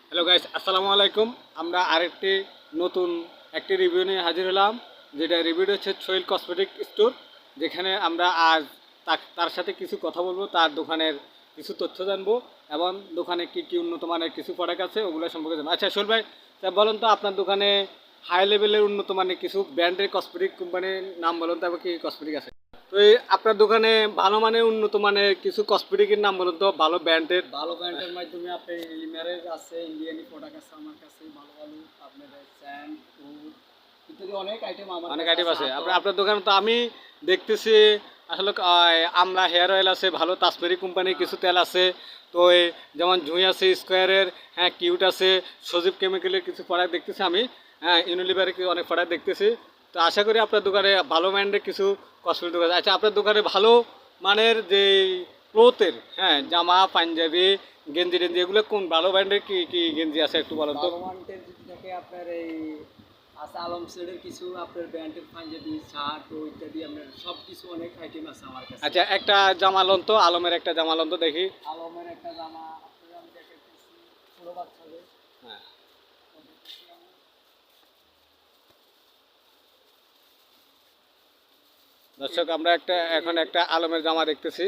Hello guys, আসসালামু আলাইকুম। আমরা আরেকটি নতুন একটি রিভিউ নিয়ে হাজির হলাম, যেটা রিভিউটা হচ্ছে সোহেল কসমেটিক স্টোর, যেখানে আমরা আজ তার সাথে কিছু কথা বলবো, তার দোকানের কিছু তথ্য জানবো এবং দোকানে কী কী উন্নত মানের কিছু প্রোডাক্ট আছে ওগুলো সম্পর্কে জানবো। আচ্ছা সোহেল ভাই, তা বলুন তো আপনার দোকানে হাই লেভেলের উন্নত মানের কিছু ব্র্যান্ডের কসমেটিক কোম্পানির নাম বলুন, তারপর কী কসমেটিক আছে। তো এই আপনার দোকানে ভালো মানের উন্নত মানের কিছু কসমেটিকের নাম বলুন তো, ভালো ব্র্যান্ডের। ভালো ব্র্যান্ডের মাধ্যমে আপনি লিমারেজ আছে, ইন্ডিয়ানি প্রোডাক্ট আছে আমার কাছে ভালো ভালো। আপনার স্যান্ড উড ইত্যাদি অনেক আইটেম আমার অনেক কাছে আইটেম আছে আছে। আপনার দোকানে। তো আমি দেখতেছি আসলে আমলা হেয়ার অয়েল আছে, ভালো তাসমেরি কোম্পানির কিছু তেল আছে। তো যেমন জুঁই আছে, স্কোয়ারের, হ্যাঁ কিউট আছে, সজীব কেমিক্যালের কিছু প্রোডাক্ট দেখতেছি আমি, হ্যাঁ ইউনিলিভারের অনেক প্রোডাক্ট দেখতেছি। তো আশা করি আপনার দোকানে ভালো ব্র্যান্ডের কিছু কসমেটিক আছে। আচ্ছা আপনার দোকানে ভালো মানের যে ক্লোথের, হ্যাঁ জামা পাঞ্জাবি গেঞ্জি টেঞ্জি এগুলো কোন ভালো ব্র্যান্ডের কি কি গেঞ্জি আছে একটু বলেন তো। ভালো মানের যদি থাকে আপনার এই আছে আলম সেডের কিছু আপনার ব্র্যান্ডের পাঞ্জাবি শার্ট ও ইত্যাদি আপনার সব কিছু অনেক আইটেম আছে আমার কাছে। আচ্ছা একটা জামা লন তো, আলমের একটা জামা লন তো দেখি। আলমের একটা জামা আপনার আমি দেখাইতেছি ছোট বাচ্চাদের। হ্যাঁ দর্শক, আমরা এখন একটা আলমের জামা দেখতেছি।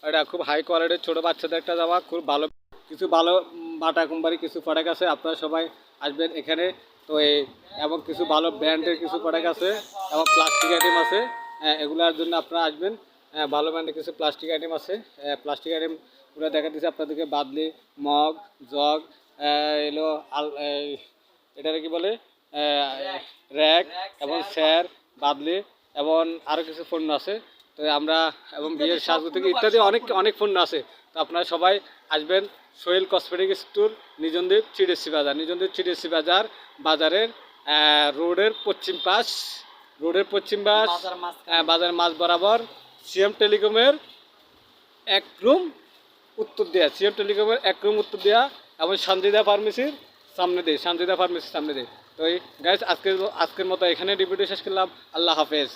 এটা খুব হাই কোয়ালিটির ছোট বাচ্চাদের একটা জামা, খুব ভালো কিছু ভালো বাটা কোম্পানির কিছু প্রোডাক্ট আছে। আপনারা সবাই আসবেন এখানে। তো এবং কিছু ভালো ব্র্যান্ডের কিছু প্রোডাক্ট আছে এবং প্লাস্টিক আইটেম আছে। এগুলোর জন্য আপনারা আসবেন। ভালো ব্র্যান্ডের কিছু প্লাস্টিক আইটেম আছে। প্লাস্টিক আইটেমগুলো দেখা দিচ্ছে আপনাদেরকে, বাদলি, মগ, জগ, এলো এটাকে কি বলে, র্যাক এবং স্যার, বাদলি এবং আরও কিছু পণ্য আছে। তো আমরা এবং বিয়ের সাজগো থেকে ইত্যাদি অনেক অনেক পণ্য আছে। তো আপনারা সবাই আসবেন সোহেল কসমেটিক স্টোর, নিজনদ্বীপ চিডিসি বাজার, নিজনদ্বীপ চিডিসি বাজার, বাজারের রোডের পশ্চিম পাশ, বাজারের মাঝ বরাবর সিএম টেলিকমের এক রুম উত্তর দেয়া, সিএম টেলিকমের এক রুম উত্তর দেয়া এবং সঞ্জিদা ফার্মেসির সামনে দিয়ে, সঞ্জিদা ফার্মেসির সামনে দিয়ে। তো এই গাইস, আজকের মতো এখানে রিভিউটি শেষ করলাম। আল্লাহ হাফেজ।